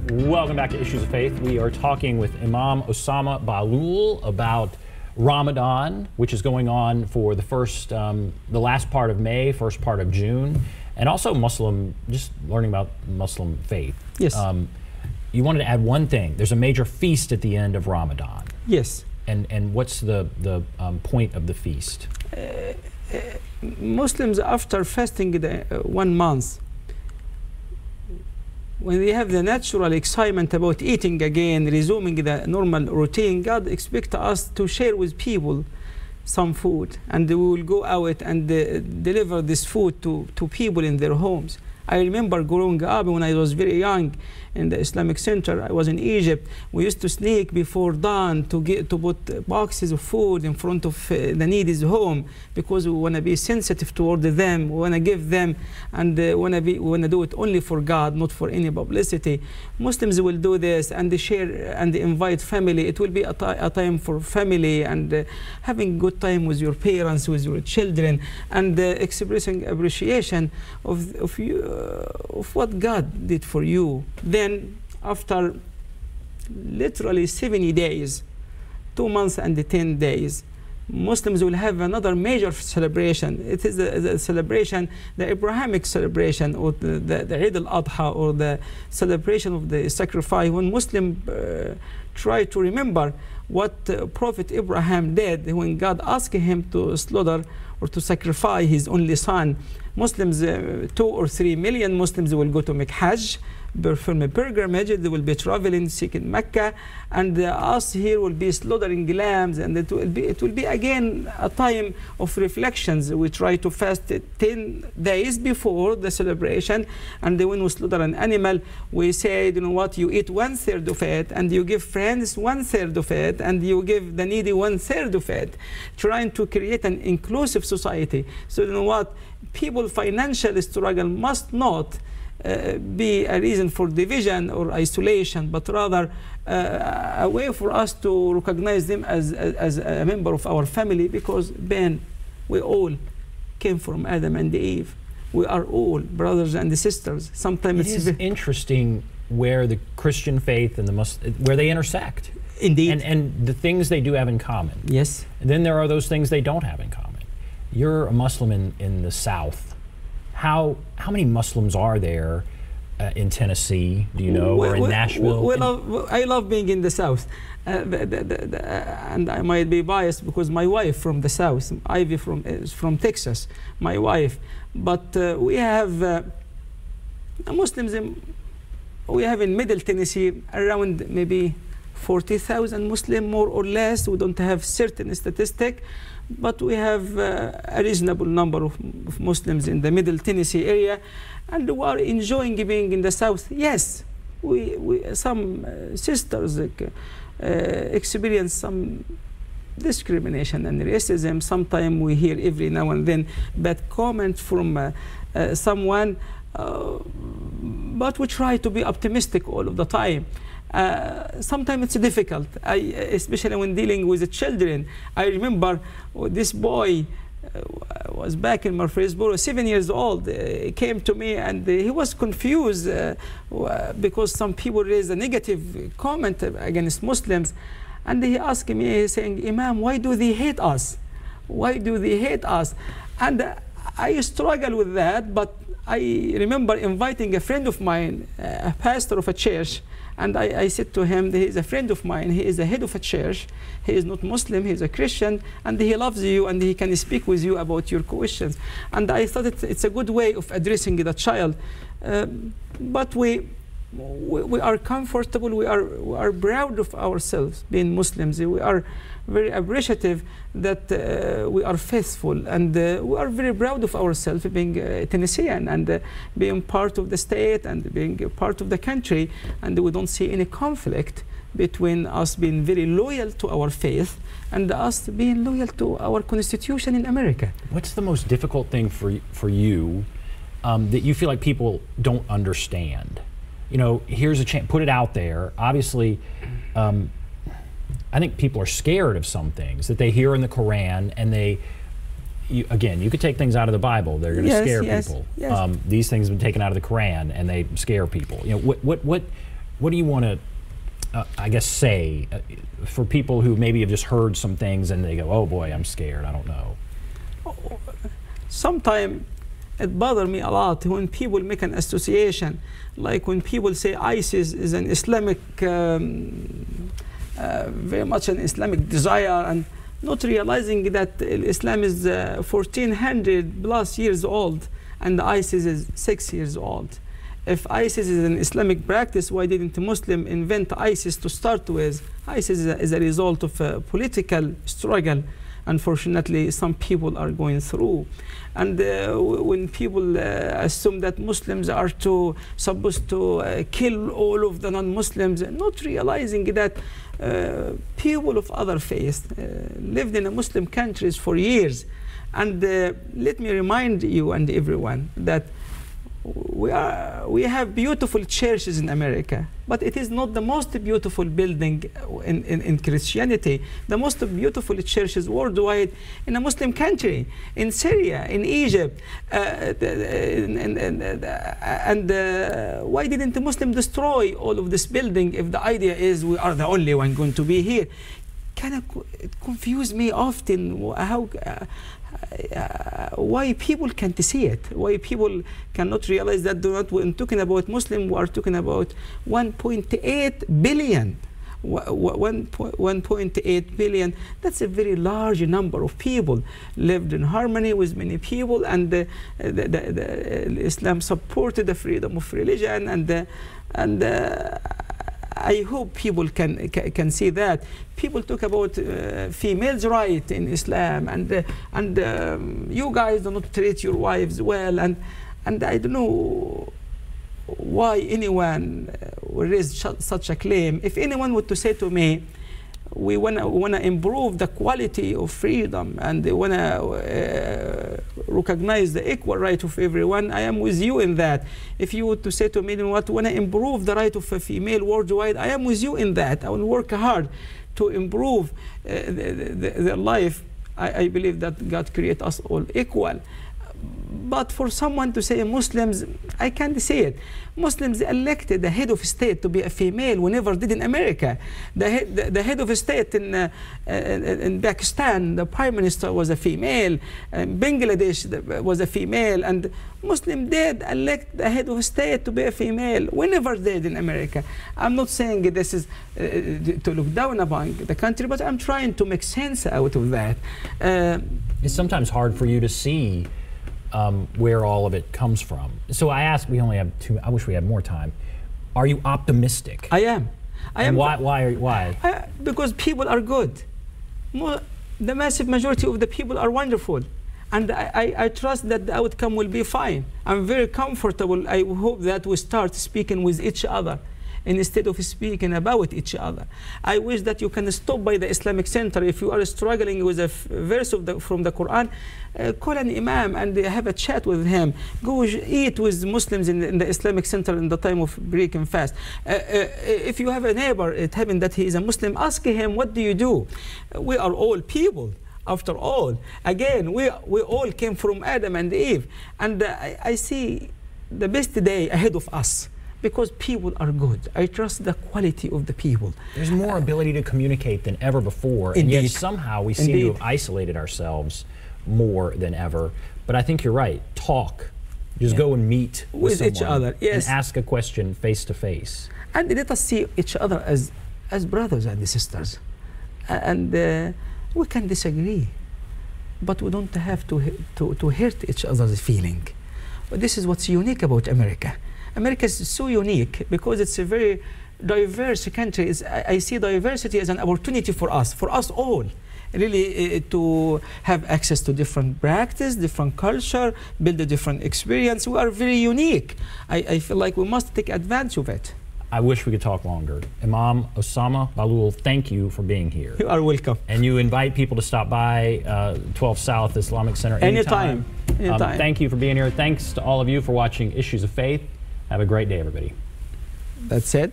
Welcome back to Issues of Faith. We are talking with Imam Ossama Bahloul about Ramadan, which is going on for the last part of May, first part of June, and also just learning about Muslim faith. Yes. You wanted to add one thing. There's a major feast at the end of Ramadan. Yes. And what's the point of the feast? Muslims, after fasting 1 month, when they have the natural excitement about eating again, resuming the normal routine, God expects us to share with people some food, and we will go out and deliver this food to people in their homes. I remember growing up when I was very young in the Islamic Center. I was in Egypt. We used to sneak before dawn to put boxes of food in front of the needy's home, because we want to be sensitive toward them. We want to give them, and we want to do it only for God, not for any publicity. Muslims will do this and they share and they invite family. It will be a time for family and having good time with your parents, with your children, and expressing appreciation of what God did for you. Then after literally 70 days, 2 months and 10 days, Muslims will have another major celebration. It is the celebration, the Abrahamic celebration, or the Eid al-Adha, or the celebration of the sacrifice, when Muslims try to remember what Prophet Abraham did when God asked him to slaughter or to sacrifice his only son. Muslims, 2 or 3 million Muslims will go to make Hajj, perform a pilgrimage. They will be traveling, seeking Mecca, and us here will be slaughtering lambs, and it will be again a time of reflections. We try to fast 10 days before the celebration, and when we slaughter an animal, we say, you know what, you eat 1/3 of it, and you give friends 1/3 of it, and you give the needy 1/3 of it, trying to create an inclusive society. So you know what, people financial struggle must not be a reason for division or isolation, but rather a way for us to recognize them as a member of our family, because Ben, we all came from Adam and Eve. We are all brothers and sisters. Sometimes it is interesting where the Christian faith and the Muslim, where they intersect. Indeed. And the things they do have in common. Yes. And then there are those things they don't have in common. You're a Muslim in the South. How many Muslims are there in Tennessee, do you know, or in Nashville? I love being in the South. And I might be biased because my wife from the South, Ivy is from Texas, my wife. But we have Muslims, we have in Middle Tennessee around maybe 40,000 Muslims, more or less. We don't have certain statistic, but we have a reasonable number of Muslims in the Middle Tennessee area, and we are enjoying being in the South. Yes, some sisters experience some discrimination and racism. Sometimes we hear every now and then bad comments from someone, but we try to be optimistic all of the time. Sometimes it's difficult, especially when dealing with the children. I remember this boy was back in Murfreesboro, 7 years old. He came to me and he was confused because some people raised a negative comment against Muslims. And he asked me, saying, Imam, why do they hate us? Why do they hate us? And I struggle with that, but I remember inviting a friend of mine, a pastor of a church, and I said to him, he is a friend of mine, he is the head of a church, he is not Muslim, he is a Christian, and he loves you, and he can speak with you about your questions. And I thought it's a good way of addressing the child. But we are comfortable, we are proud of ourselves being Muslims. We are very appreciative that we are faithful, and we are very proud of ourselves being Tennessean and being part of the state and being a part of the country, and we don't see any conflict between us being very loyal to our faith and us being loyal to our constitution in America. What's the most difficult thing for you that you feel like people don't understand? You know, here's a chance, put it out there. Obviously, I think people are scared of some things that they hear in the Quran, and again, you could take things out of the Bible, they're going to scare people. Yes. These things have been taken out of the Quran, and they scare people. You know, what do you want to, I guess, say for people who maybe have just heard some things and they go, oh boy, I'm scared, I don't know? Sometimes it bothers me a lot when people make an association, like when people say ISIS is an Islamic, very much an Islamic desire, and not realizing that Islam is 1400 plus years old and ISIS is 6 years old. If ISIS is an Islamic practice, why didn't a Muslim invent ISIS to start with? ISIS is a result of a political struggle, unfortunately, some people are going through. And when people assume that Muslims are supposed to kill all of the non-Muslims, not realizing that people of other faiths lived in Muslim countries for years. And let me remind you and everyone that we have beautiful churches in America, but it is not the most beautiful building in Christianity. The most beautiful churches worldwide in a Muslim country, in Syria, in Egypt. And why didn't the Muslim destroy all of this building if the idea is we are the only one going to be here? It confuse me often how why people can't see it, why people cannot realize that when talking about Muslim, we are talking about 1.8 billion. 1.8 billion, that's a very large number of people lived in harmony with many people, and Islam supported the freedom of religion, and I hope people can see that. People talk about females' right in Islam, and you guys do not treat your wives well, and I don't know why anyone will raise such a claim. If anyone were to say to me, we want to improve the quality of freedom and they want to recognize the equal right of everyone, I am with you in that. If you were to say to me, you know what, want to improve the right of a female worldwide, I am with you in that. I will work hard to improve their life. I believe that God created us all equal. But for someone to say Muslims, I can't say it. Muslims elected the head of state to be a female. We never did in America. The head of state in Pakistan, the prime minister was a female. Bangladesh was a female. And Muslim did elect the head of state to be a female. We never did in America. I'm not saying this is to look down upon the country, but I'm trying to make sense out of that. It's sometimes hard for you to see where all of it comes from. So I ask, we only have I wish we had more time. Are you optimistic? I am. And why? Because people are good. The massive majority of the people are wonderful. And I trust that the outcome will be fine. I'm very comfortable. I hope that we start speaking with each other instead of speaking about each other. I wish that you can stop by the Islamic Center. If you are struggling with a verse from the Quran, call an imam and have a chat with him. Go eat with Muslims in the Islamic Center in the time of break and fast. If you have a neighbor, it happened that he is a Muslim, ask him, what do you do? We are all people. After all, again, we all came from Adam and Eve. And I see the best day ahead of us. Because people are good. I trust the quality of the people. There's more ability to communicate than ever before, and yet somehow we seem to have isolated ourselves more than ever. But I think you're right. Talk. Just go and meet with each other. Yes. And ask a question face to face. And let us see each other as brothers and sisters. And we can disagree, but we don't have to hurt each other's feeling. But this is what's unique about America. America is so unique because it's a very diverse country. I see diversity as an opportunity for us all, really to have access to different practice, different culture, build a different experience. We are very unique. I feel like we must take advantage of it. I wish we could talk longer. Imam Ossama Bahloul, thank you for being here. You are welcome. And you invite people to stop by 12 South Islamic Center anytime. Thank you for being here. Thanks to all of you for watching Issues of Faith. Have a great day, everybody. That's it.